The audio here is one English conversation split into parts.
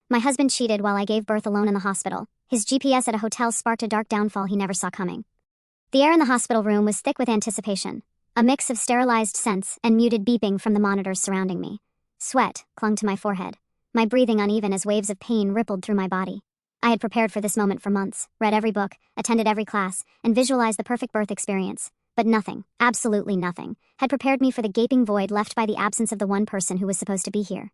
My husband cheated while I gave birth alone in the hospital. His GPS at a hotel sparked a dark downfall he never saw coming. The air in the hospital room was thick with anticipation, a mix of sterilized scents and muted beeping from the monitors surrounding me. Sweat clung to my forehead, my breathing uneven as waves of pain rippled through my body. I had prepared for this moment for months, read every book, attended every class, and visualized the perfect birth experience. But nothing, absolutely nothing, had prepared me for the gaping void left by the absence of the one person who was supposed to be here.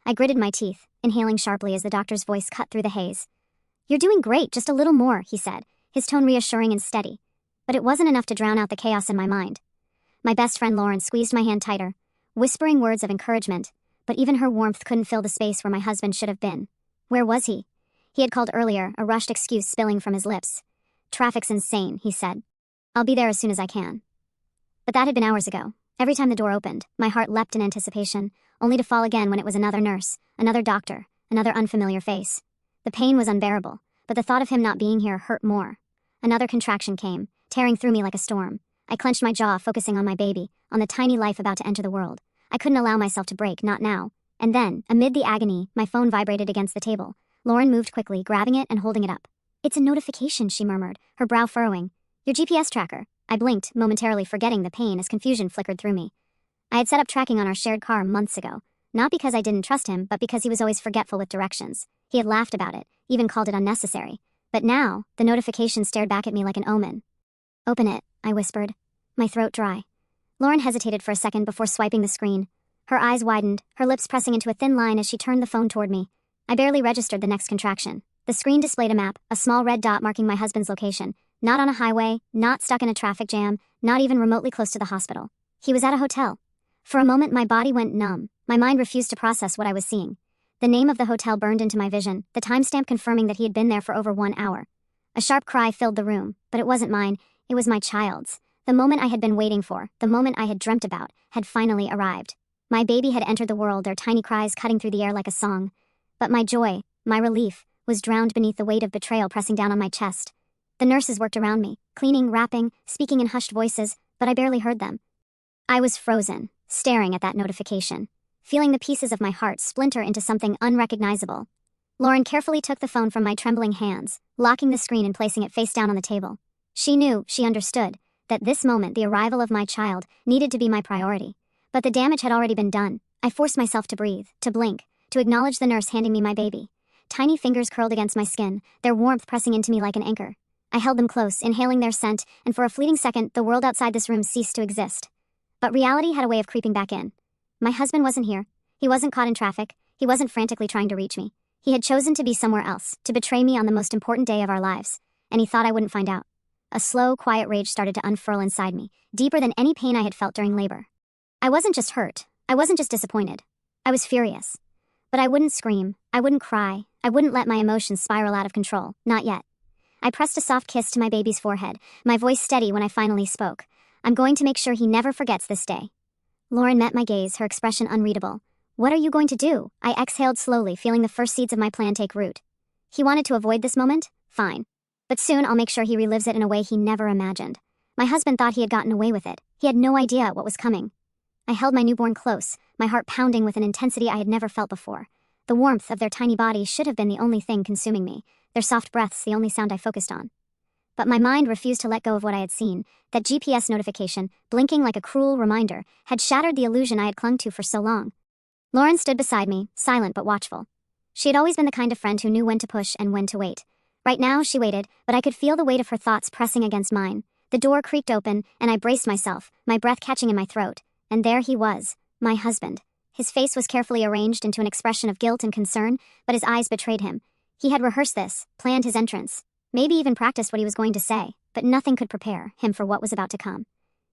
I gritted my teeth, inhaling sharply as the doctor's voice cut through the haze. "You're doing great, just a little more," he said, his tone reassuring and steady. But it wasn't enough to drown out the chaos in my mind. My best friend Lauren squeezed my hand tighter, whispering words of encouragement, but even her warmth couldn't fill the space where my husband should have been. Where was he? He had called earlier, a rushed excuse spilling from his lips. "Traffic's insane," he said. "I'll be there as soon as I can." But that had been hours ago. Every time the door opened, my heart leapt in anticipation, only to fall again when it was another nurse, another doctor, another unfamiliar face. The pain was unbearable, but the thought of him not being here hurt more. Another contraction came, tearing through me like a storm. I clenched my jaw, focusing on my baby, on the tiny life about to enter the world. I couldn't allow myself to break, not now. And then, amid the agony, my phone vibrated against the table. Lauren moved quickly, grabbing it and holding it up. "It's a notification," she murmured, her brow furrowing. "Your GPS tracker." I blinked, momentarily forgetting the pain as confusion flickered through me. I had set up tracking on our shared car months ago, not because I didn't trust him, but because he was always forgetful with directions. He had laughed about it, even called it unnecessary. But now, the notification stared back at me like an omen. "Open it," I whispered, my throat dry. Lauren hesitated for a second before swiping the screen. Her eyes widened, her lips pressing into a thin line as she turned the phone toward me. I barely registered the next contraction. The screen displayed a map, a small red dot marking my husband's location. Not on a highway, not stuck in a traffic jam, not even remotely close to the hospital. He was at a hotel. For a moment, my body went numb. My mind refused to process what I was seeing. The name of the hotel burned into my vision, the timestamp confirming that he had been there for over 1 hour. A sharp cry filled the room, but it wasn't mine, it was my child's. The moment I had been waiting for, the moment I had dreamt about, had finally arrived. My baby had entered the world, their tiny cries cutting through the air like a song. But my joy, my relief, was drowned beneath the weight of betrayal pressing down on my chest. The nurses worked around me, cleaning, wrapping, speaking in hushed voices, but I barely heard them. I was frozen, staring at that notification, feeling the pieces of my heart splinter into something unrecognizable. Lauren carefully took the phone from my trembling hands, locking the screen and placing it face down on the table. She knew, she understood, that this moment, the arrival of my child, needed to be my priority. But the damage had already been done. I forced myself to breathe, to blink, to acknowledge the nurse handing me my baby. Tiny fingers curled against my skin, their warmth pressing into me like an anchor. I held them close, inhaling their scent, and for a fleeting second, the world outside this room ceased to exist. But reality had a way of creeping back in. My husband wasn't here. He wasn't caught in traffic. He wasn't frantically trying to reach me. He had chosen to be somewhere else, to betray me on the most important day of our lives. And he thought I wouldn't find out. A slow, quiet rage started to unfurl inside me, deeper than any pain I had felt during labor. I wasn't just hurt. I wasn't just disappointed. I was furious. But I wouldn't scream. I wouldn't cry. I wouldn't let my emotions spiral out of control. Not yet. I pressed a soft kiss to my baby's forehead, my voice steady when I finally spoke. "I'm going to make sure he never forgets this day." Lauren met my gaze, her expression unreadable. "What are you going to do?" I exhaled slowly, feeling the first seeds of my plan take root. He wanted to avoid this moment? Fine. But soon I'll make sure he relives it in a way he never imagined. My husband thought he had gotten away with it. He had no idea what was coming. I held my newborn close, my heart pounding with an intensity I had never felt before. The warmth of their tiny bodies should have been the only thing consuming me, their soft breaths the only sound I focused on. But my mind refused to let go of what I had seen. That GPS notification, blinking like a cruel reminder, had shattered the illusion I had clung to for so long. Lauren stood beside me, silent but watchful. She had always been the kind of friend who knew when to push and when to wait. Right now, she waited, but I could feel the weight of her thoughts pressing against mine. The door creaked open, and I braced myself, my breath catching in my throat. And there he was, my husband. His face was carefully arranged into an expression of guilt and concern, but his eyes betrayed him. He had rehearsed this, planned his entrance, maybe even practiced what he was going to say, but nothing could prepare him for what was about to come.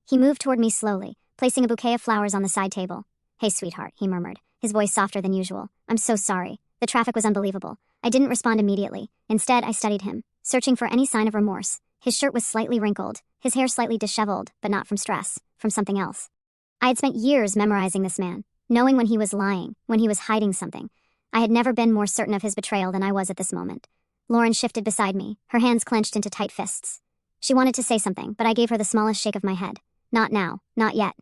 He moved toward me slowly, placing a bouquet of flowers on the side table. "Hey, sweetheart," he murmured, his voice softer than usual. "I'm so sorry. The traffic was unbelievable." I didn't respond immediately. Instead, I studied him, searching for any sign of remorse. His shirt was slightly wrinkled, his hair slightly disheveled, but not from stress, from something else. I had spent years memorizing this man, knowing when he was lying, when he was hiding something. I had never been more certain of his betrayal than I was at this moment. Lauren shifted beside me, her hands clenched into tight fists. She wanted to say something, but I gave her the smallest shake of my head. "Not now, not yet."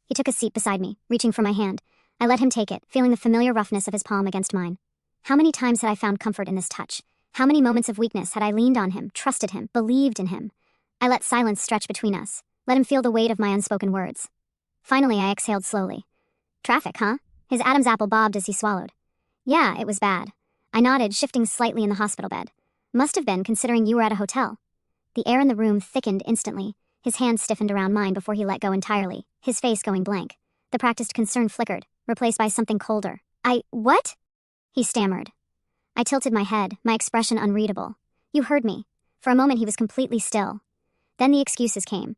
He took a seat beside me, reaching for my hand. I let him take it, feeling the familiar roughness of his palm against mine. How many times had I found comfort in this touch? How many moments of weakness had I leaned on him, trusted him, believed in him? I let silence stretch between us, let him feel the weight of my unspoken words. Finally, I exhaled slowly. Traffic, huh? His Adam's apple bobbed as he swallowed. Yeah, it was bad. I nodded, shifting slightly in the hospital bed. Must have been, considering you were at a hotel. The air in the room thickened instantly. His hand stiffened around mine before he let go entirely, his face going blank. The practiced concern flickered, replaced by something colder. What? He stammered. I tilted my head, my expression unreadable. You heard me. For a moment he was completely still. Then the excuses came.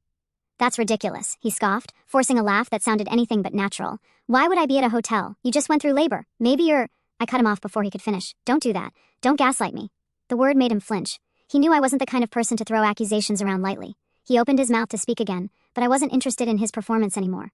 That's ridiculous, he scoffed, forcing a laugh that sounded anything but natural. Why would I be at a hotel? You just went through labor. Maybe you're... I cut him off before he could finish. Don't do that. Don't gaslight me. The word made him flinch. He knew I wasn't the kind of person to throw accusations around lightly. He opened his mouth to speak again, but I wasn't interested in his performance anymore.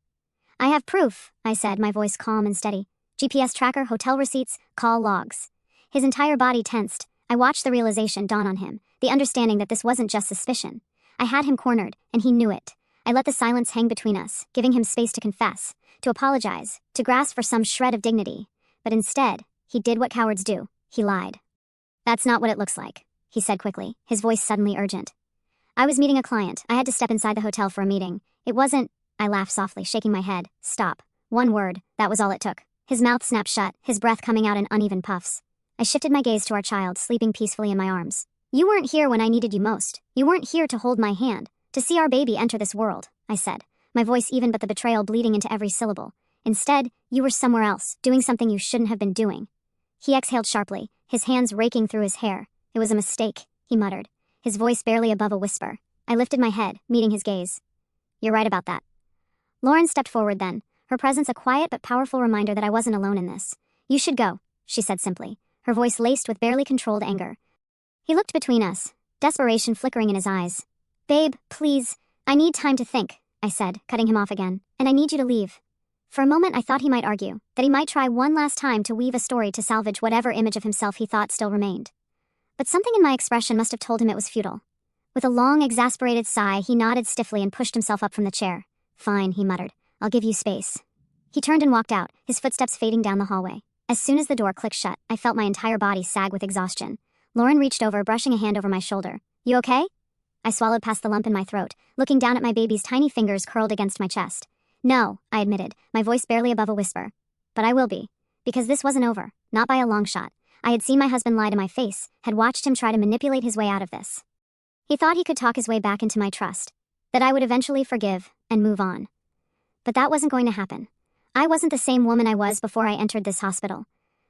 I have proof, I said, my voice calm and steady. GPS tracker, hotel receipts, call logs. His entire body tensed. I watched the realization dawn on him, the understanding that this wasn't just suspicion. I had him cornered, and he knew it. I let the silence hang between us, giving him space to confess, to apologize, to grasp for some shred of dignity. But instead, he did what cowards do. He lied. That's not what it looks like, he said quickly, his voice suddenly urgent. I was meeting a client. I had to step inside the hotel for a meeting. It wasn't... I laughed softly, shaking my head. Stop. One word. That was all it took. His mouth snapped shut, his breath coming out in uneven puffs. I shifted my gaze to our child, sleeping peacefully in my arms. You weren't here when I needed you most. You weren't here to hold my hand, to see our baby enter this world, I said, my voice even but the betrayal bleeding into every syllable. Instead, you were somewhere else, doing something you shouldn't have been doing. He exhaled sharply, his hands raking through his hair. It was a mistake, he muttered, his voice barely above a whisper. I lifted my head, meeting his gaze. You're right about that. Lauren stepped forward then, her presence a quiet but powerful reminder that I wasn't alone in this. You should go, she said simply, her voice laced with barely controlled anger. He looked between us, desperation flickering in his eyes. Babe, please, I need time to think, I said, cutting him off again, and I need you to leave. For a moment I thought he might argue, that he might try one last time to weave a story to salvage whatever image of himself he thought still remained. But something in my expression must have told him it was futile. With a long, exasperated sigh, he nodded stiffly and pushed himself up from the chair. Fine, he muttered. I'll give you space. He turned and walked out, his footsteps fading down the hallway. As soon as the door clicked shut, I felt my entire body sag with exhaustion. Lauren reached over, brushing a hand over my shoulder. You okay? I swallowed past the lump in my throat, looking down at my baby's tiny fingers curled against my chest. No, I admitted, my voice barely above a whisper. But I will be. Because this wasn't over, not by a long shot. I had seen my husband lie to my face, had watched him try to manipulate his way out of this. He thought he could talk his way back into my trust, that I would eventually forgive and move on. But that wasn't going to happen. I wasn't the same woman I was before I entered this hospital.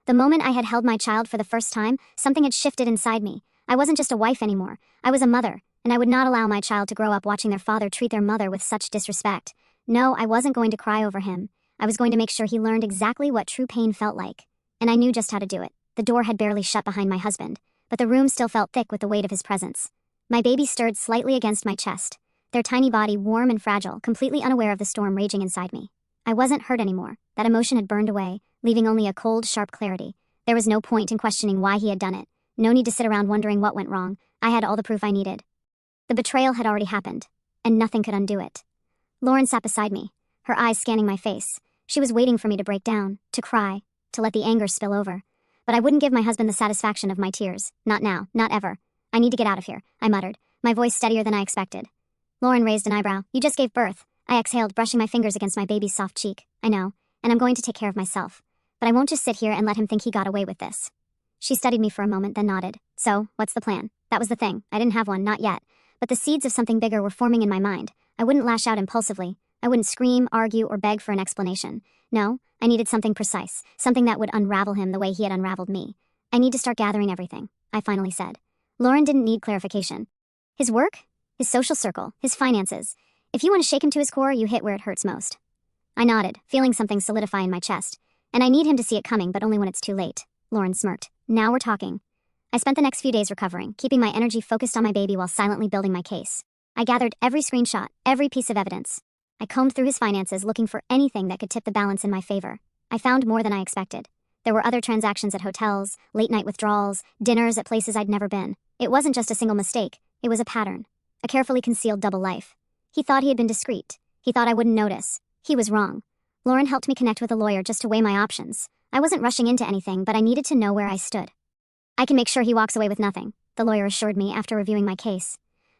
The moment I had held my child for the first time, something had shifted inside me. I wasn't just a wife anymore. I was a mother, and I would not allow my child to grow up watching their father treat their mother with such disrespect. No, I wasn't going to cry over him. I was going to make sure he learned exactly what true pain felt like. And I knew just how to do it. The door had barely shut behind my husband, but the room still felt thick with the weight of his presence. My baby stirred slightly against my chest, their tiny body warm and fragile, completely unaware of the storm raging inside me. I wasn't hurt anymore. That emotion had burned away, leaving only a cold, sharp clarity. There was no point in questioning why he had done it. No need to sit around wondering what went wrong. I had all the proof I needed. The betrayal had already happened, and nothing could undo it. Lauren sat beside me, her eyes scanning my face. She was waiting for me to break down, to cry, to let the anger spill over. But I wouldn't give my husband the satisfaction of my tears. Not now, not ever. I need to get out of here, I muttered, my voice steadier than I expected. Lauren raised an eyebrow. You just gave birth. I exhaled, brushing my fingers against my baby's soft cheek. I know, and I'm going to take care of myself. But I won't just sit here and let him think he got away with this. She studied me for a moment, then nodded. So, what's the plan? That was the thing. I didn't have one, not yet. But the seeds of something bigger were forming in my mind. I wouldn't lash out impulsively. I wouldn't scream, argue, or beg for an explanation. No, I needed something precise, something that would unravel him the way he had unraveled me. I need to start gathering everything, I finally said. Lauren didn't need clarification. His work? His social circle? His finances? If you want to shake him to his core, you hit where it hurts most. I nodded, feeling something solidify in my chest. And I need him to see it coming, but only when it's too late. Lauren smirked. Now we're talking. I spent the next few days recovering, keeping my energy focused on my baby while silently building my case. I gathered every screenshot, every piece of evidence. I combed through his finances looking for anything that could tip the balance in my favor. I found more than I expected. There were other transactions at hotels, late-night withdrawals, dinners at places I'd never been. It wasn't just a single mistake. It was a pattern. A carefully concealed double life. He thought he had been discreet. He thought I wouldn't notice. He was wrong. Lauren helped me connect with a lawyer just to weigh my options. I wasn't rushing into anything, but I needed to know where I stood. I can make sure he walks away with nothing, the lawyer assured me after reviewing my case.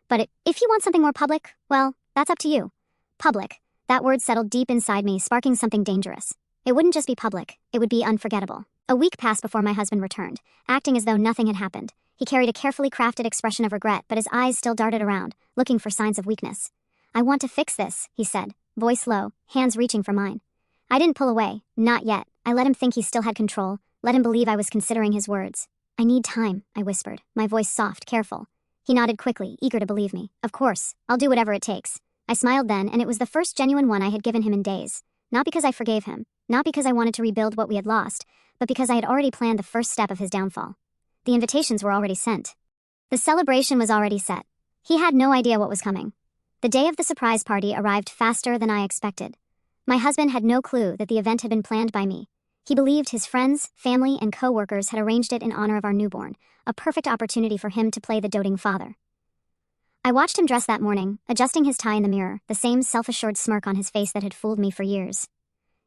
But if you want something more public, well, that's up to you. Public. That word settled deep inside me, sparking something dangerous. It wouldn't just be public, it would be unforgettable. A week passed before my husband returned, acting as though nothing had happened. He carried a carefully crafted expression of regret, but his eyes still darted around, looking for signs of weakness. I want to fix this, he said, voice low, hands reaching for mine. I didn't pull away, not yet. I let him think he still had control, let him believe I was considering his words. I need time, I whispered, my voice soft, careful. He nodded quickly, eager to believe me. Of course, I'll do whatever it takes. I smiled then, and it was the first genuine one I had given him in days. Not because I forgave him, not because I wanted to rebuild what we had lost, but because I had already planned the first step of his downfall. The invitations were already sent. The celebration was already set. He had no idea what was coming. The day of the surprise party arrived faster than I expected. My husband had no clue that the event had been planned by me. He believed his friends, family, and co-workers had arranged it in honor of our newborn, a perfect opportunity for him to play the doting father. I watched him dress that morning, adjusting his tie in the mirror, the same self-assured smirk on his face that had fooled me for years.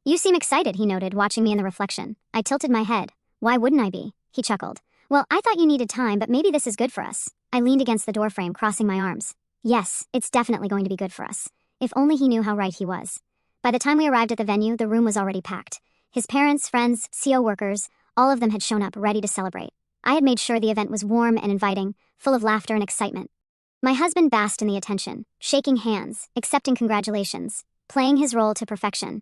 You seem excited, he noted, watching me in the reflection. I tilted my head. Why wouldn't I be? He chuckled. Well, I thought you needed time, but maybe this is good for us. I leaned against the doorframe, crossing my arms. Yes, it's definitely going to be good for us. If only he knew how right he was. By the time we arrived at the venue, the room was already packed. His parents, friends, CO workers, all of them had shown up, ready to celebrate. I had made sure the event was warm and inviting, full of laughter and excitement. My husband basked in the attention, shaking hands, accepting congratulations, playing his role to perfection.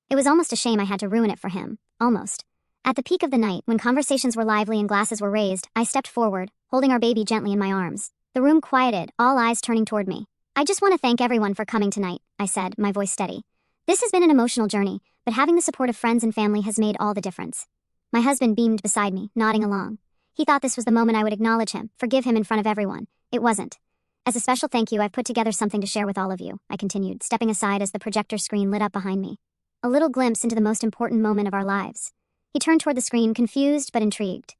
It was almost a shame I had to ruin it for him, almost. At the peak of the night, when conversations were lively and glasses were raised, I stepped forward, holding our baby gently in my arms. The room quieted, all eyes turning toward me. I just want to thank everyone for coming tonight, I said, my voice steady. This has been an emotional journey, but having the support of friends and family has made all the difference. My husband beamed beside me, nodding along. He thought this was the moment I would acknowledge him, forgive him in front of everyone. It wasn't. As a special thank you, I've put together something to share with all of you, I continued, stepping aside as the projector screen lit up behind me. A little glimpse into the most important moment of our lives. He turned toward the screen, confused but intrigued.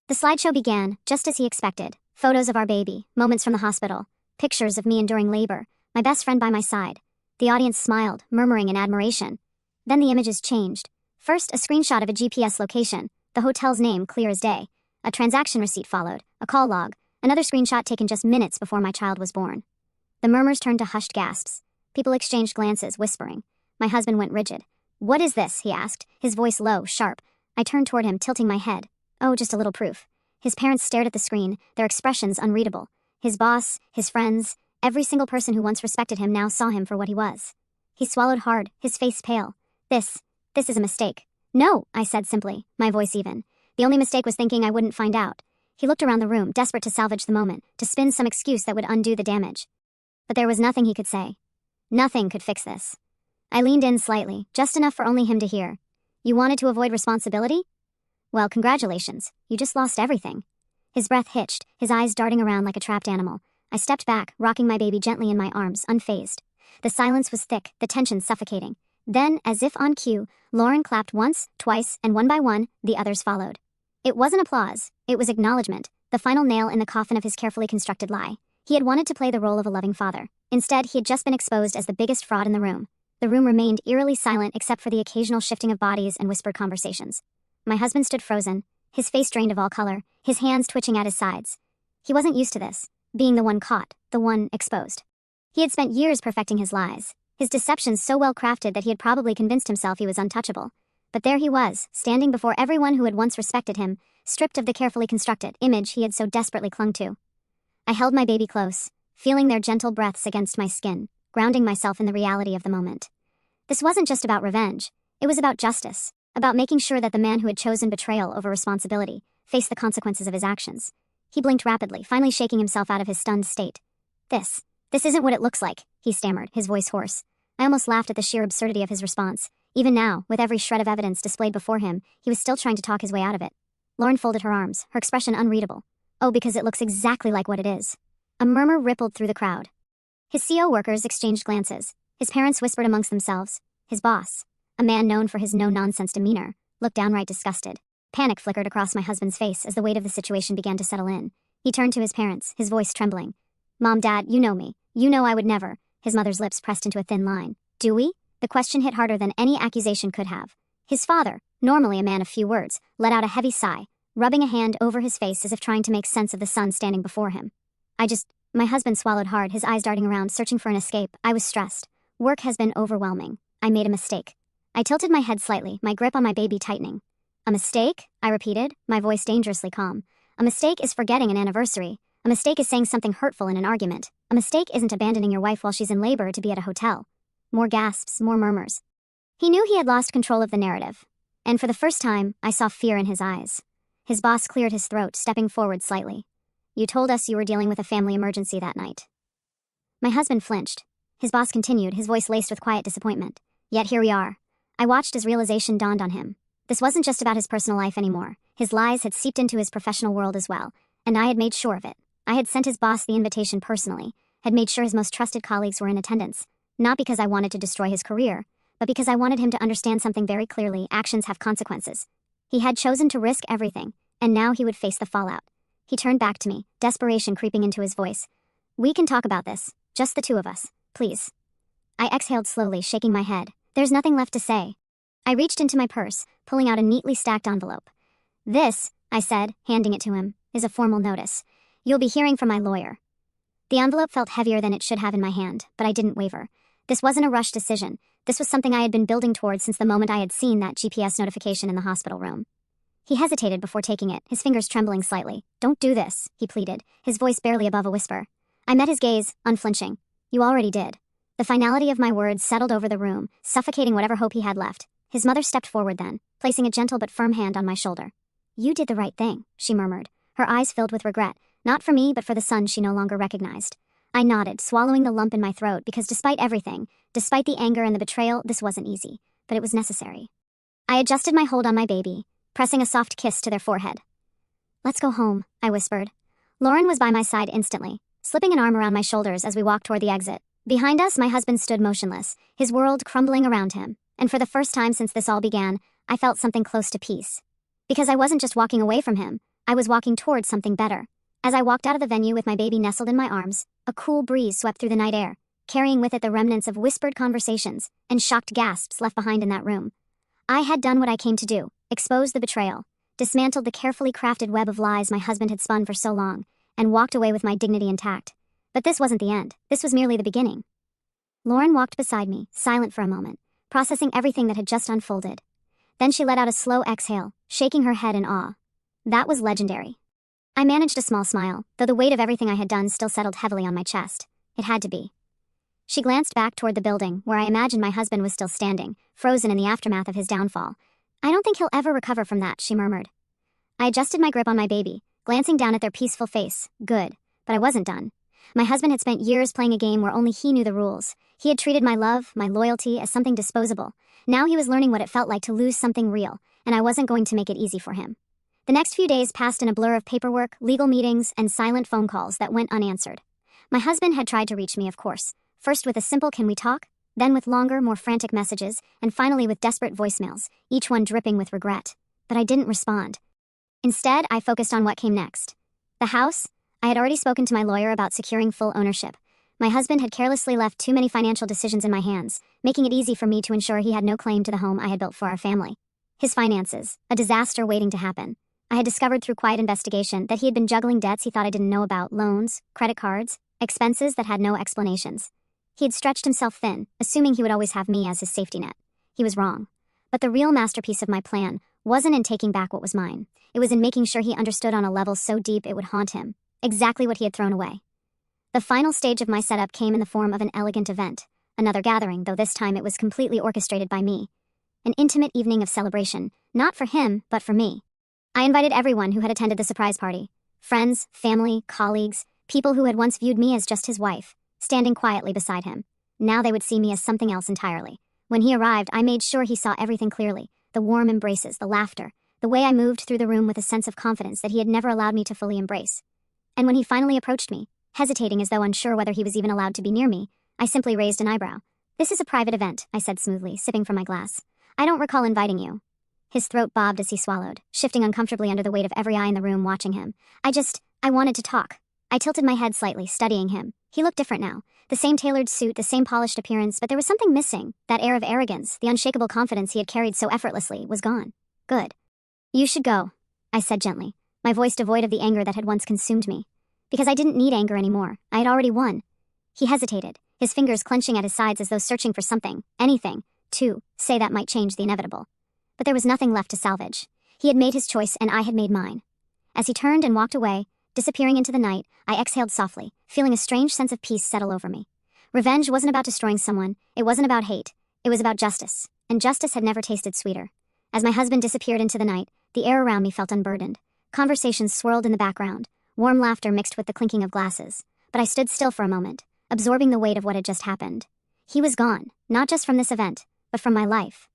The slideshow began, just as he expected. Photos of our baby, moments from the hospital, pictures of me enduring labor, my best friend by my side. The audience smiled, murmuring in admiration. Then the images changed. First, a screenshot of a GPS location, the hotel's name clear as day. A transaction receipt followed, a call log, another screenshot taken just minutes before my child was born. The murmurs turned to hushed gasps. People exchanged glances, whispering. My husband went rigid. What is this? He asked, his voice low, sharp. I turned toward him, tilting my head. Oh, just a little proof. His parents stared at the screen, their expressions unreadable. His boss, his friends, every single person who once respected him now saw him for what he was. He swallowed hard, his face pale. This is a mistake. No, I said simply, my voice even. The only mistake was thinking I wouldn't find out. He looked around the room, desperate to salvage the moment, to spin some excuse that would undo the damage. But there was nothing he could say. Nothing could fix this. I leaned in slightly, just enough for only him to hear. You wanted to avoid responsibility? Well, congratulations. You just lost everything. His breath hitched, his eyes darting around like a trapped animal. I stepped back, rocking my baby gently in my arms, unfazed. The silence was thick, the tension suffocating. Then, as if on cue, Lauren clapped once, twice, and one by one, the others followed. It wasn't applause. It was acknowledgement, the final nail in the coffin of his carefully constructed lie. He had wanted to play the role of a loving father. Instead, he had just been exposed as the biggest fraud in the room. The room remained eerily silent except for the occasional shifting of bodies and whispered conversations. My husband stood frozen, his face drained of all color, his hands twitching at his sides. He wasn't used to this, being the one caught, the one exposed. He had spent years perfecting his lies, his deceptions so well crafted that he had probably convinced himself he was untouchable. But there he was, standing before everyone who had once respected him, stripped of the carefully constructed image he had so desperately clung to. I held my baby close, feeling their gentle breaths against my skin, grounding myself in the reality of the moment. This wasn't just about revenge. It was about justice, about making sure that the man who had chosen betrayal over responsibility faced the consequences of his actions. He blinked rapidly, finally shaking himself out of his stunned state. This isn't what it looks like, he stammered, his voice hoarse. I almost laughed at the sheer absurdity of his response. Even now, with every shred of evidence displayed before him, he was still trying to talk his way out of it. Lauren folded her arms, her expression unreadable. Oh, because it looks exactly like what it is. A murmur rippled through the crowd. His CO workers exchanged glances. His parents whispered amongst themselves. His boss, a man known for his no-nonsense demeanor, looked downright disgusted. Panic flickered across my husband's face as the weight of the situation began to settle in. He turned to his parents, his voice trembling. Mom, Dad, you know me. You know I would never. His mother's lips pressed into a thin line. Do we? The question hit harder than any accusation could have. His father, normally a man of few words, let out a heavy sigh, rubbing a hand over his face as if trying to make sense of the sun standing before him. My husband swallowed hard, his eyes darting around, searching for an escape. I was stressed. Work has been overwhelming. I made a mistake. I tilted my head slightly, my grip on my baby tightening. A mistake? I repeated, my voice dangerously calm. A mistake is forgetting an anniversary. A mistake is saying something hurtful in an argument. A mistake isn't abandoning your wife while she's in labor to be at a hotel. More gasps, more murmurs. He knew he had lost control of the narrative. And for the first time, I saw fear in his eyes. His boss cleared his throat, stepping forward slightly. You told us you were dealing with a family emergency that night. My husband flinched. His boss continued, his voice laced with quiet disappointment. Yet here we are. I watched as realization dawned on him. This wasn't just about his personal life anymore. His lies had seeped into his professional world as well, and I had made sure of it. I had sent his boss the invitation personally, had made sure his most trusted colleagues were in attendance, not because I wanted to destroy his career, but because I wanted him to understand something very clearly: actions have consequences. He had chosen to risk everything, and now he would face the fallout. He turned back to me, desperation creeping into his voice. We can talk about this, just the two of us, please. I exhaled slowly, shaking my head. There's nothing left to say. I reached into my purse, pulling out a neatly stacked envelope. This, I said, handing it to him, is a formal notice. You'll be hearing from my lawyer. The envelope felt heavier than it should have in my hand, but I didn't waver. This wasn't a rushed decision. This was something I had been building towards since the moment I had seen that GPS notification in the hospital room. He hesitated before taking it, his fingers trembling slightly. Don't do this, he pleaded, his voice barely above a whisper. I met his gaze, unflinching. You already did. The finality of my words settled over the room, suffocating whatever hope he had left. His mother stepped forward then, placing a gentle but firm hand on my shoulder. You did the right thing, she murmured, her eyes filled with regret, not for me but for the son she no longer recognized. I nodded, swallowing the lump in my throat, because despite everything, despite the anger and the betrayal, this wasn't easy, but it was necessary. I adjusted my hold on my baby, pressing a soft kiss to their forehead. Let's go home, I whispered. Lauren was by my side instantly, slipping an arm around my shoulders as we walked toward the exit. Behind us, my husband stood motionless, his world crumbling around him, and for the first time since this all began, I felt something close to peace. Because I wasn't just walking away from him, I was walking towards something better. As I walked out of the venue with my baby nestled in my arms, a cool breeze swept through the night air, carrying with it the remnants of whispered conversations and shocked gasps left behind in that room. I had done what I came to do, exposed the betrayal, dismantled the carefully crafted web of lies my husband had spun for so long, and walked away with my dignity intact. But this wasn't the end. This was merely the beginning. Lauren walked beside me, silent for a moment, processing everything that had just unfolded. Then she let out a slow exhale, shaking her head in awe. That was legendary. I managed a small smile, though the weight of everything I had done still settled heavily on my chest. It had to be. She glanced back toward the building, where I imagined my husband was still standing, frozen in the aftermath of his downfall. I don't think he'll ever recover from that, she murmured. I adjusted my grip on my baby, glancing down at their peaceful face. Good. But I wasn't done. My husband had spent years playing a game where only he knew the rules. He had treated my love, my loyalty, as something disposable. Now he was learning what it felt like to lose something real, and I wasn't going to make it easy for him. The next few days passed in a blur of paperwork, legal meetings, and silent phone calls that went unanswered. My husband had tried to reach me, of course, first with a simple "can we talk?", then with longer, more frantic messages, and finally with desperate voicemails, each one dripping with regret. But I didn't respond. Instead, I focused on what came next. The house? I had already spoken to my lawyer about securing full ownership. My husband had carelessly left too many financial decisions in my hands, making it easy for me to ensure he had no claim to the home I had built for our family. His finances, a disaster waiting to happen. I had discovered through quiet investigation that he had been juggling debts he thought I didn't know about: loans, credit cards, expenses that had no explanations. He had stretched himself thin, assuming he would always have me as his safety net. He was wrong. But the real masterpiece of my plan wasn't in taking back what was mine. It was in making sure he understood on a level so deep it would haunt him. Exactly what he had thrown away. The final stage of my setup came in the form of an elegant event. Another gathering, though this time it was completely orchestrated by me. An intimate evening of celebration, not for him, but for me. I invited everyone who had attended the surprise party. Friends, family, colleagues, people who had once viewed me as just his wife, standing quietly beside him. Now they would see me as something else entirely. When he arrived, I made sure he saw everything clearly: the warm embraces, the laughter, the way I moved through the room with a sense of confidence that he had never allowed me to fully embrace. And when he finally approached me, hesitating as though unsure whether he was even allowed to be near me, I simply raised an eyebrow. This is a private event, I said smoothly, sipping from my glass. I don't recall inviting you. His throat bobbed as he swallowed, shifting uncomfortably under the weight of every eye in the room watching him. I wanted to talk. I tilted my head slightly, studying him. He looked different now. The same tailored suit, the same polished appearance, but there was something missing. That air of arrogance, the unshakable confidence he had carried so effortlessly, was gone. Good. You should go, I said gently, my voice devoid of the anger that had once consumed me. Because I didn't need anger anymore. I had already won. He hesitated, his fingers clenching at his sides as though searching for something, anything, to say that might change the inevitable. But there was nothing left to salvage. He had made his choice and I had made mine. As he turned and walked away, disappearing into the night, I exhaled softly, feeling a strange sense of peace settle over me. Revenge wasn't about destroying someone, it wasn't about hate, it was about justice, and justice had never tasted sweeter. As my husband disappeared into the night, the air around me felt unburdened. Conversations swirled in the background, warm laughter mixed with the clinking of glasses. But I stood still for a moment, absorbing the weight of what had just happened. He was gone, not just from this event, but from my life.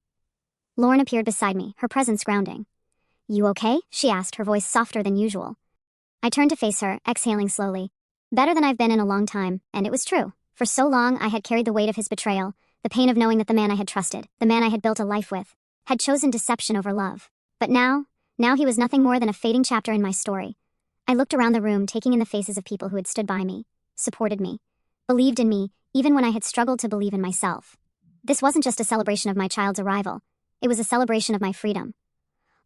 Lauren appeared beside me, her presence grounding. You okay? She asked, her voice softer than usual. I turned to face her, exhaling slowly. Better than I've been in a long time, and it was true. For so long I had carried the weight of his betrayal, the pain of knowing that the man I had trusted, the man I had built a life with, had chosen deception over love. But now he was nothing more than a fading chapter in my story. I looked around the room, taking in the faces of people who had stood by me, supported me, believed in me, even when I had struggled to believe in myself. This wasn't just a celebration of my child's arrival. It was a celebration of my freedom.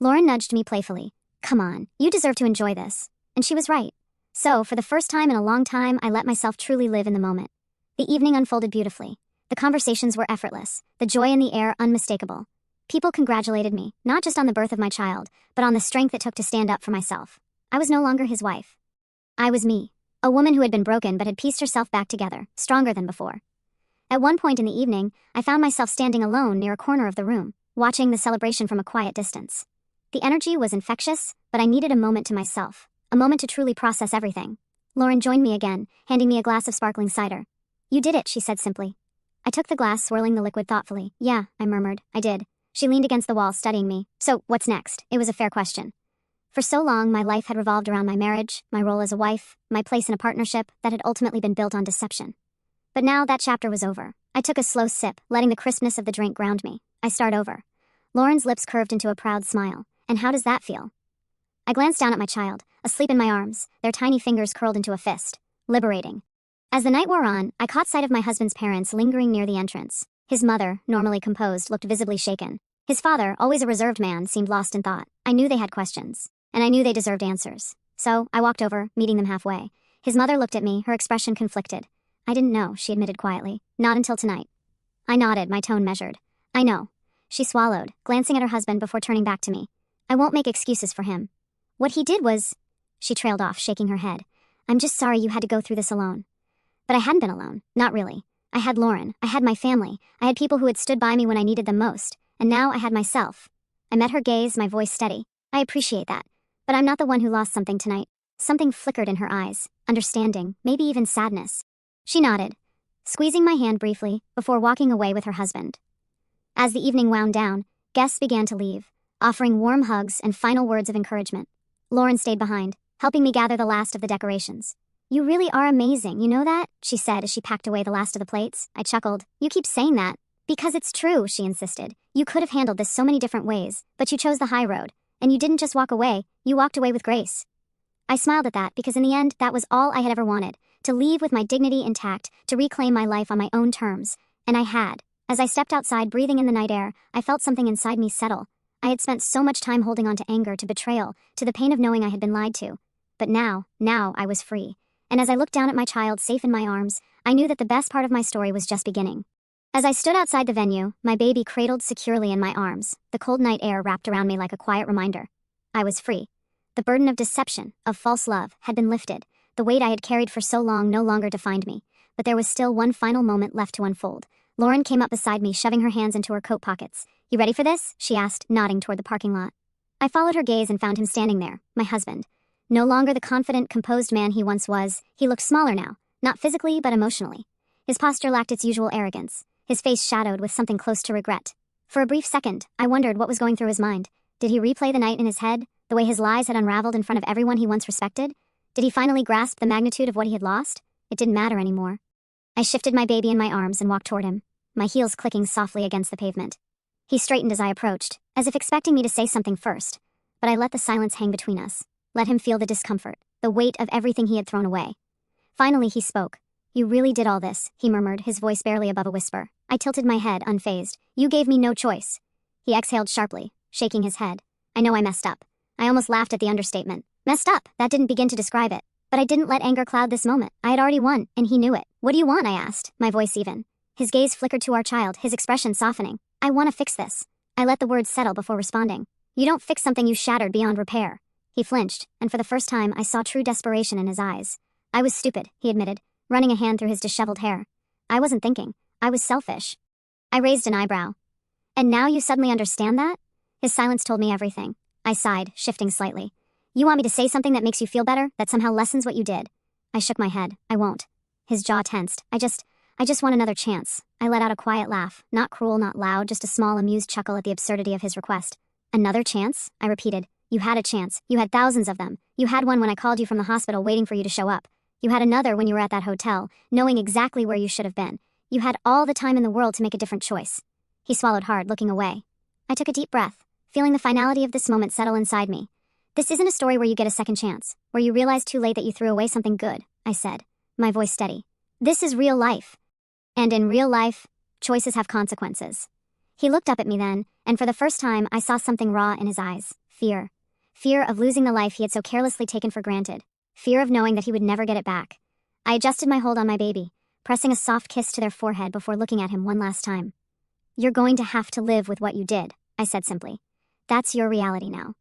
Lauren nudged me playfully. Come on, you deserve to enjoy this. And she was right. So, for the first time in a long time, I let myself truly live in the moment. The evening unfolded beautifully. The conversations were effortless, the joy in the air unmistakable. People congratulated me, not just on the birth of my child, but on the strength it took to stand up for myself. I was no longer his wife. I was me, a woman who had been broken but had pieced herself back together, stronger than before. At one point in the evening, I found myself standing alone near a corner of the room, watching the celebration from a quiet distance. The energy was infectious, but I needed a moment to myself, a moment to truly process everything. Lauren joined me again, handing me a glass of sparkling cider. You did it, she said simply. I took the glass, swirling the liquid thoughtfully. Yeah, I murmured, I did. She leaned against the wall, studying me. So, what's next? It was a fair question. For so long, my life had revolved around my marriage, my role as a wife, my place in a partnership that had ultimately been built on deception. But now that chapter was over. I took a slow sip, letting the crispness of the drink ground me. I start over. Lauren's lips curved into a proud smile. And how does that feel? I glanced down at my child, asleep in my arms, their tiny fingers curled into a fist. Liberating. As the night wore on, I caught sight of my husband's parents lingering near the entrance. His mother, normally composed, looked visibly shaken. His father, always a reserved man, seemed lost in thought. I knew they had questions, and I knew they deserved answers. So, I walked over, meeting them halfway. His mother looked at me, her expression conflicted. I didn't know, she admitted quietly. Not until tonight. I nodded, my tone measured. I know. She swallowed, glancing at her husband before turning back to me. I won't make excuses for him. What he did was... She trailed off, shaking her head. I'm just sorry you had to go through this alone. But I hadn't been alone. Not really. I had Lauren. I had my family. I had people who had stood by me when I needed them most. And now I had myself. I met her gaze, my voice steady. I appreciate that. But I'm not the one who lost something tonight. Something flickered in her eyes. Understanding, maybe even sadness. She nodded, squeezing my hand briefly, before walking away with her husband. As the evening wound down, guests began to leave, offering warm hugs and final words of encouragement. Lauren stayed behind, helping me gather the last of the decorations. You really are amazing, you know that? She said as she packed away the last of the plates. I chuckled. You keep saying that. Because it's true, she insisted. You could have handled this so many different ways, but you chose the high road. And you didn't just walk away, you walked away with grace. I smiled at that because in the end, that was all I had ever wanted. To leave with my dignity intact, to reclaim my life on my own terms. And I had. As I stepped outside, breathing in the night air, I felt something inside me settle. I had spent so much time holding on to anger, to betrayal, to the pain of knowing I had been lied to. But now I was free. And as I looked down at my child safe in my arms, I knew that the best part of my story was just beginning. As I stood outside the venue, my baby cradled securely in my arms, the cold night air wrapped around me like a quiet reminder. I was free. The burden of deception, of false love, had been lifted. The weight I had carried for so long no longer defined me. But there was still one final moment left to unfold. Lauren came up beside me, shoving her hands into her coat pockets. You ready for this? She asked, nodding toward the parking lot. I followed her gaze and found him standing there, my husband. No longer the confident, composed man he once was, he looked smaller now, not physically but emotionally. His posture lacked its usual arrogance, his face shadowed with something close to regret. For a brief second, I wondered what was going through his mind. Did he replay the night in his head, the way his lies had unraveled in front of everyone he once respected? Did he finally grasp the magnitude of what he had lost? It didn't matter anymore. I shifted my baby in my arms and walked toward him, my heels clicking softly against the pavement. He straightened as I approached, as if expecting me to say something first, but I let the silence hang between us, let him feel the discomfort, the weight of everything he had thrown away. Finally he spoke. You really did all this, he murmured, his voice barely above a whisper. I tilted my head, unfazed. You gave me no choice. He exhaled sharply, shaking his head. I know I messed up. I almost laughed at the understatement. Messed up, that didn't begin to describe it. But I didn't let anger cloud this moment. I had already won, and he knew it. What do you want? I asked, my voice even. His gaze flickered to our child, his expression softening. I want to fix this. I let the words settle before responding. You don't fix something you shattered beyond repair. He flinched, and for the first time I saw true desperation in his eyes. I was stupid, he admitted, running a hand through his disheveled hair. I wasn't thinking. I was selfish. I raised an eyebrow. And now you suddenly understand that? His silence told me everything. I sighed, shifting slightly. You want me to say something that makes you feel better, that somehow lessens what you did? I shook my head. I won't. His jaw tensed. I just want another chance. I let out a quiet laugh, not cruel, not loud, just a small amused chuckle at the absurdity of his request. Another chance? I repeated. You had a chance. You had thousands of them. You had one when I called you from the hospital waiting for you to show up. You had another when you were at that hotel, knowing exactly where you should have been. You had all the time in the world to make a different choice. He swallowed hard, looking away. I took a deep breath, feeling the finality of this moment settle inside me. This isn't a story where you get a second chance, where you realize too late that you threw away something good, I said, my voice steady. This is real life. And in real life, choices have consequences. He looked up at me then, and for the first time I saw something raw in his eyes. Fear. Fear of losing the life he had so carelessly taken for granted. Fear of knowing that he would never get it back. I adjusted my hold on my baby, pressing a soft kiss to their forehead before looking at him one last time. You're going to have to live with what you did, I said simply. That's your reality now.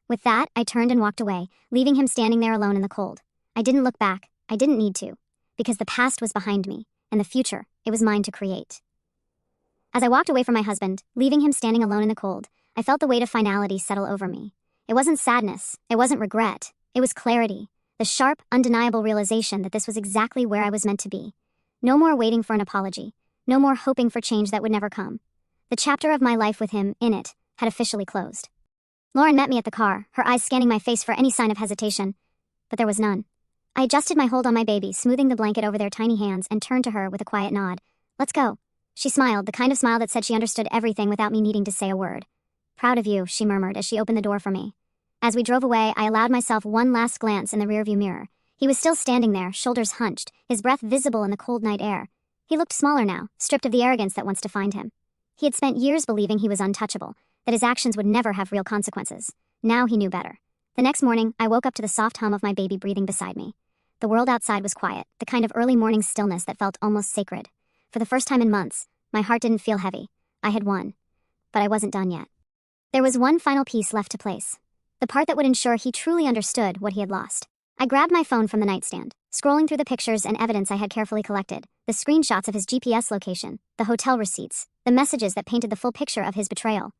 With that, I turned and walked away, leaving him standing there alone in the cold. I didn't look back. I didn't need to. Because the past was behind me, and the future, it was mine to create. As I walked away from my husband, leaving him standing alone in the cold, I felt the weight of finality settle over me. It wasn't sadness. It wasn't regret. It was clarity. The sharp, undeniable realization that this was exactly where I was meant to be. No more waiting for an apology. No more hoping for change that would never come. The chapter of my life with him, in it, had officially closed. Lauren met me at the car, her eyes scanning my face for any sign of hesitation. But there was none. I adjusted my hold on my baby, smoothing the blanket over their tiny hands, and turned to her with a quiet nod. Let's go. She smiled, the kind of smile that said she understood everything without me needing to say a word. Proud of you, she murmured as she opened the door for me. As we drove away, I allowed myself one last glance in the rearview mirror. He was still standing there, shoulders hunched, his breath visible in the cold night air. He looked smaller now, stripped of the arrogance that once defined him. He had spent years believing he was untouchable, that his actions would never have real consequences. Now he knew better. The next morning, I woke up to the soft hum of my baby breathing beside me. The world outside was quiet, the kind of early morning stillness that felt almost sacred. For the first time in months, my heart didn't feel heavy. I had won. But I wasn't done yet. There was one final piece left to place. The part that would ensure he truly understood what he had lost. I grabbed my phone from the nightstand, scrolling through the pictures and evidence I had carefully collected, the screenshots of his GPS location, the hotel receipts, the messages that painted the full picture of his betrayal.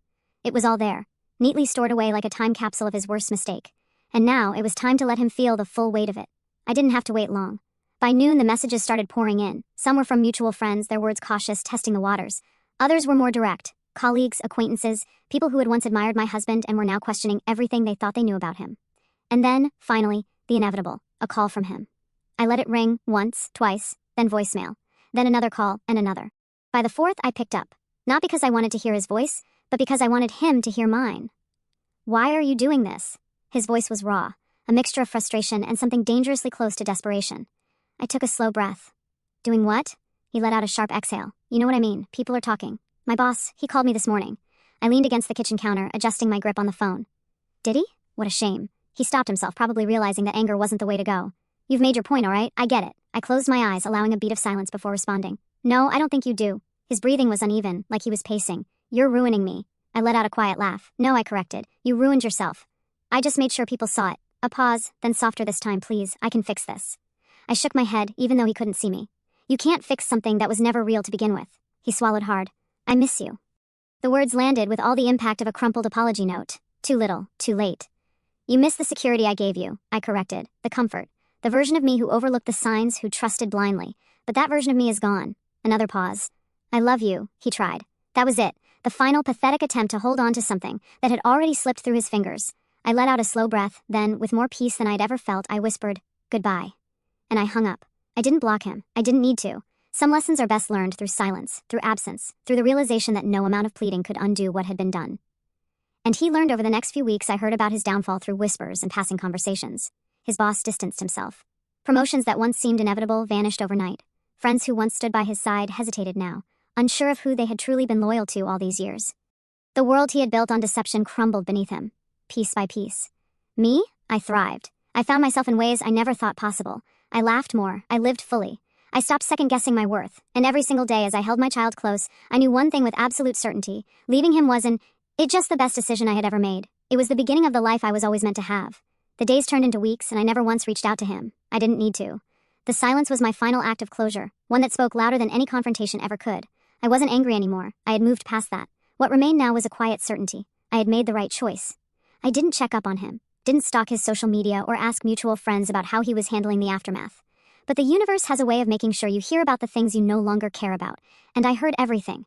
It was all there, neatly stored away like a time capsule of his worst mistake. And now it was time to let him feel the full weight of it. I didn't have to wait long. By noon, the messages started pouring in. Some were from mutual friends, their words cautious, testing the waters. Others were more direct. Colleagues, acquaintances, people who had once admired my husband and were now questioning everything they thought they knew about him. And then, finally, the inevitable, a call from him. I let it ring once, twice, then voicemail, then another call and another. By the fourth, I picked up, not because I wanted to hear his voice, but because I wanted him to hear mine. Why are you doing this? His voice was raw, a mixture of frustration and something dangerously close to desperation. I took a slow breath. Doing what? He let out a sharp exhale. You know what I mean, people are talking. My boss, he called me this morning. I leaned against the kitchen counter, adjusting my grip on the phone. Did he? What a shame. He stopped himself, probably realizing that anger wasn't the way to go. You've made your point, all right? I get it. I closed my eyes, allowing a beat of silence before responding. No, I don't think you do. His breathing was uneven, like he was pacing. You're ruining me. I let out a quiet laugh. No, I corrected. You ruined yourself. I just made sure people saw it. A pause, then softer this time, please. I can fix this. I shook my head, even though he couldn't see me. You can't fix something that was never real to begin with. He swallowed hard. I miss you. The words landed with all the impact of a crumpled apology note. Too little, too late. You miss the security I gave you, I corrected. The comfort. The version of me who overlooked the signs, who trusted blindly. But that version of me is gone. Another pause. I love you, he tried. That was it. The final pathetic attempt to hold on to something that had already slipped through his fingers. I let out a slow breath, then, with more peace than I'd ever felt, I whispered, goodbye. And I hung up. I didn't block him. I didn't need to. Some lessons are best learned through silence, through absence, through the realization that no amount of pleading could undo what had been done. And he learned over the next few weeks. I heard about his downfall through whispers and passing conversations. His boss distanced himself. Promotions that once seemed inevitable vanished overnight. Friends who once stood by his side hesitated now, unsure of who they had truly been loyal to all these years. The world he had built on deception crumbled beneath him. piece by piece. Me? I thrived. I found myself in ways I never thought possible. I laughed more. I lived fully. I stopped second-guessing my worth, and every single day as I held my child close, I knew one thing with absolute certainty. Leaving him wasn't just the best decision I had ever made. It was the beginning of the life I was always meant to have. The days turned into weeks, and I never once reached out to him. I didn't need to. The silence was my final act of closure, one that spoke louder than any confrontation ever could. I wasn't angry anymore. I had moved past that. What remained now was a quiet certainty. I had made the right choice. I didn't check up on him, didn't stalk his social media or ask mutual friends about how he was handling the aftermath. But the universe has a way of making sure you hear about the things you no longer care about, and I heard everything.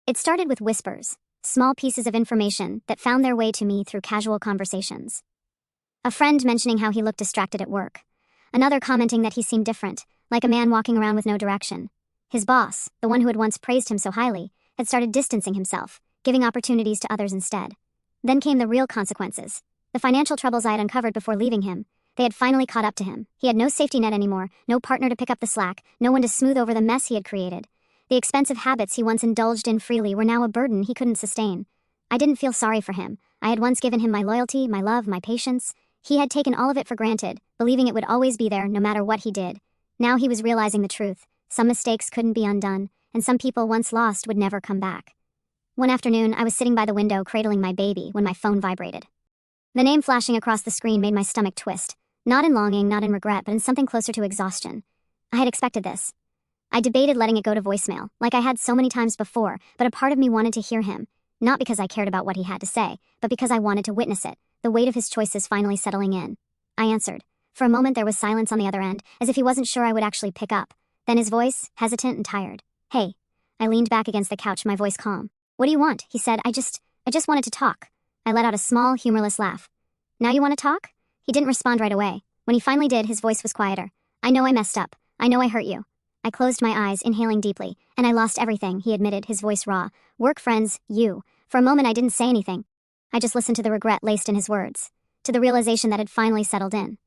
It started with whispers, small pieces of information that found their way to me through casual conversations. A friend mentioning how he looked distracted at work. Another commenting that he seemed different, like a man walking around with no direction. His boss, the one who had once praised him so highly, had started distancing himself, giving opportunities to others instead. Then came the real consequences. The financial troubles I had uncovered before leaving him. They had finally caught up to him. He had no safety net anymore, no partner to pick up the slack, no one to smooth over the mess he had created. The expensive habits he once indulged in freely were now a burden he couldn't sustain. I didn't feel sorry for him. I had once given him my loyalty, my love, my patience. He had taken all of it for granted, believing it would always be there no matter what he did. Now he was realizing the truth. Some mistakes couldn't be undone, and some people once lost would never come back. One afternoon, I was sitting by the window cradling my baby when my phone vibrated. The name flashing across the screen made my stomach twist. Not in longing, not in regret, but in something closer to exhaustion. I had expected this. I debated letting it go to voicemail, like I had so many times before, but a part of me wanted to hear him. Not because I cared about what he had to say, but because I wanted to witness it, the weight of his choices finally settling in. I answered. For a moment there was silence on the other end, as if he wasn't sure I would actually pick up. Then his voice, hesitant and tired. Hey. I leaned back against the couch, my voice calm. What do you want? He said. I just wanted to talk. I let out a small, humorless laugh. Now you want to talk? He didn't respond right away. When he finally did, his voice was quieter. I know I messed up. I know I hurt you. I closed my eyes, inhaling deeply, and I lost everything, he admitted, his voice raw. Work friends, you. For a moment I didn't say anything. I just listened to the regret laced in his words, to the realization that had finally settled in.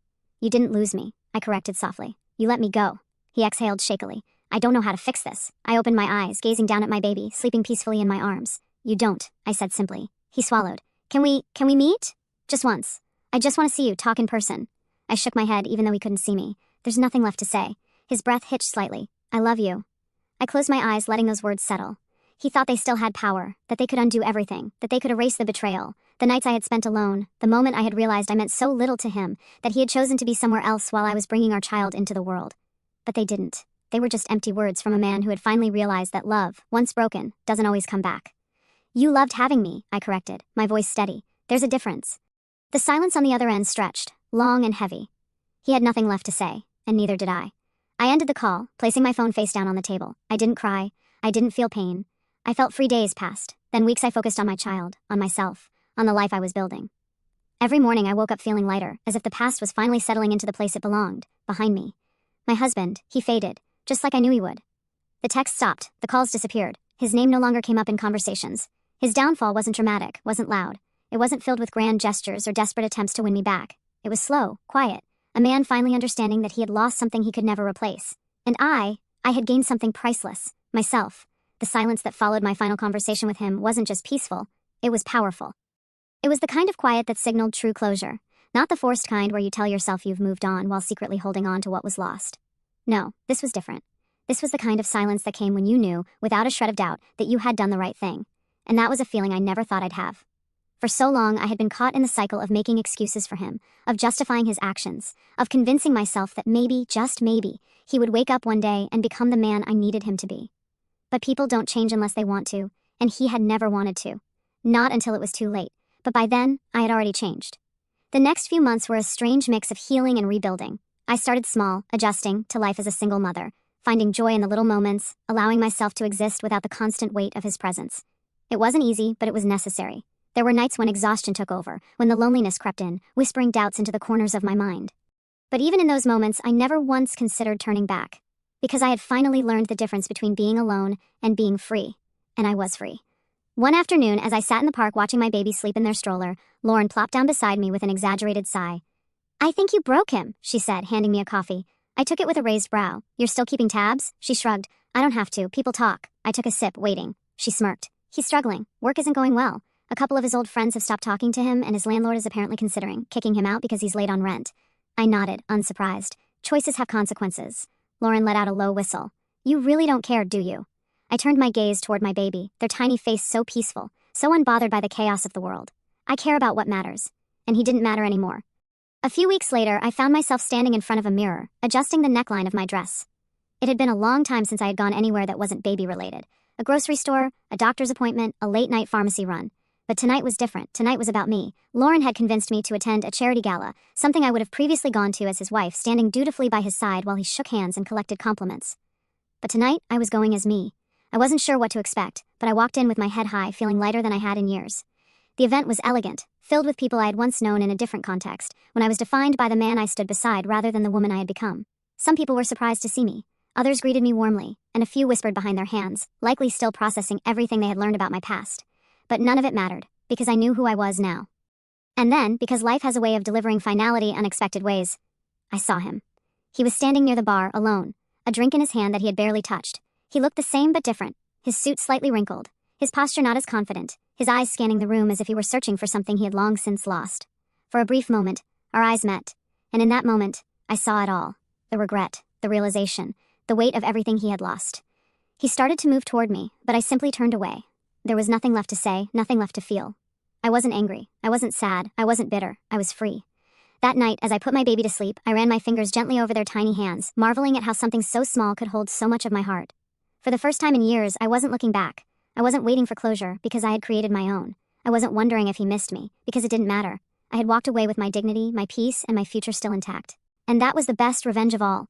You didn't lose me, I corrected softly. You let me go. He exhaled shakily. I don't know how to fix this. I opened my eyes, gazing down at my baby, sleeping peacefully in my arms. You don't, I said simply. He swallowed. Can we meet? Just once. I just want to see you, talk in person. I shook my head even though he couldn't see me. There's nothing left to say. His breath hitched slightly. I love you. I closed my eyes, letting those words settle. He thought they still had power, that they could undo everything, that they could erase the betrayal, the nights I had spent alone, the moment I had realized I meant so little to him, that he had chosen to be somewhere else while I was bringing our child into the world. But they didn't. They were just empty words from a man who had finally realized that love, once broken, doesn't always come back. You loved having me, I corrected, my voice steady. There's a difference. The silence on the other end stretched, long and heavy. He had nothing left to say, and neither did I. I ended the call, placing my phone face down on the table. I didn't cry. I didn't feel pain. I felt free. Days passed. Then weeks I focused on my child, on myself, on the life I was building. Every morning I woke up feeling lighter, as if the past was finally settling into the place it belonged, behind me. My husband, he faded, just like I knew he would. The texts stopped, the calls disappeared. His name no longer came up in conversations. His downfall wasn't dramatic, wasn't loud. It wasn't filled with grand gestures or desperate attempts to win me back. It was slow, quiet. A man finally understanding that he had lost something he could never replace. And I had gained something priceless. Myself. The silence that followed my final conversation with him wasn't just peaceful, it was powerful. It was the kind of quiet that signaled true closure, not the forced kind where you tell yourself you've moved on while secretly holding on to what was lost. No, this was different. This was the kind of silence that came when you knew, without a shred of doubt, that you had done the right thing. And that was a feeling I never thought I'd have. For so long, I had been caught in the cycle of making excuses for him, of justifying his actions, of convincing myself that maybe, just maybe, he would wake up one day and become the man I needed him to be. But people don't change unless they want to, and he had never wanted to. Not until it was too late, but by then, I had already changed. The next few months were a strange mix of healing and rebuilding. I started small, adjusting to life as a single mother, finding joy in the little moments, allowing myself to exist without the constant weight of his presence. It wasn't easy, but it was necessary. There were nights when exhaustion took over, when the loneliness crept in, whispering doubts into the corners of my mind. But even in those moments, I never once considered turning back. Because I had finally learned the difference between being alone and being free. And I was free. One afternoon, as I sat in the park watching my baby sleep in their stroller, Lauren plopped down beside me with an exaggerated sigh. I think you broke him, she said, handing me a coffee. I took it with a raised brow. You're still keeping tabs? She shrugged. I don't have to. People talk. I took a sip, waiting. She smirked. He's struggling. Work isn't going well. A couple of his old friends have stopped talking to him, and his landlord is apparently considering kicking him out because he's late on rent. I nodded, unsurprised. Choices have consequences. Lauren let out a low whistle. You really don't care, do you? I turned my gaze toward my baby, their tiny face so peaceful, so unbothered by the chaos of the world. I care about what matters. And he didn't matter anymore. A few weeks later, I found myself standing in front of a mirror, adjusting the neckline of my dress. It had been a long time since I had gone anywhere that wasn't baby-related. A grocery store, a doctor's appointment, a late-night pharmacy run. But tonight was different. Tonight was about me. Lauren had convinced me to attend a charity gala, something I would have previously gone to as his wife, standing dutifully by his side while he shook hands and collected compliments. But tonight, I was going as me. I wasn't sure what to expect, but I walked in with my head high, feeling lighter than I had in years. The event was elegant, filled with people I had once known in a different context, when I was defined by the man I stood beside rather than the woman I had become. Some people were surprised to see me. Others greeted me warmly, and a few whispered behind their hands, likely still processing everything they had learned about my past. But none of it mattered, because I knew who I was now. And then, because life has a way of delivering finality unexpected ways, I saw him. He was standing near the bar, alone, a drink in his hand that he had barely touched. He looked the same but different, his suit slightly wrinkled, his posture not as confident, his eyes scanning the room as if he were searching for something he had long since lost. For a brief moment, our eyes met, and in that moment, I saw it all. The regret, the realization, the weight of everything he had lost. He started to move toward me, but I simply turned away. There was nothing left to say, nothing left to feel. I wasn't angry, I wasn't sad, I wasn't bitter, I was free. That night, as I put my baby to sleep, I ran my fingers gently over their tiny hands, marveling at how something so small could hold so much of my heart. For the first time in years, I wasn't looking back. I wasn't waiting for closure, because I had created my own. I wasn't wondering if he missed me, because it didn't matter. I had walked away with my dignity, my peace, and my future still intact. And that was the best revenge of all.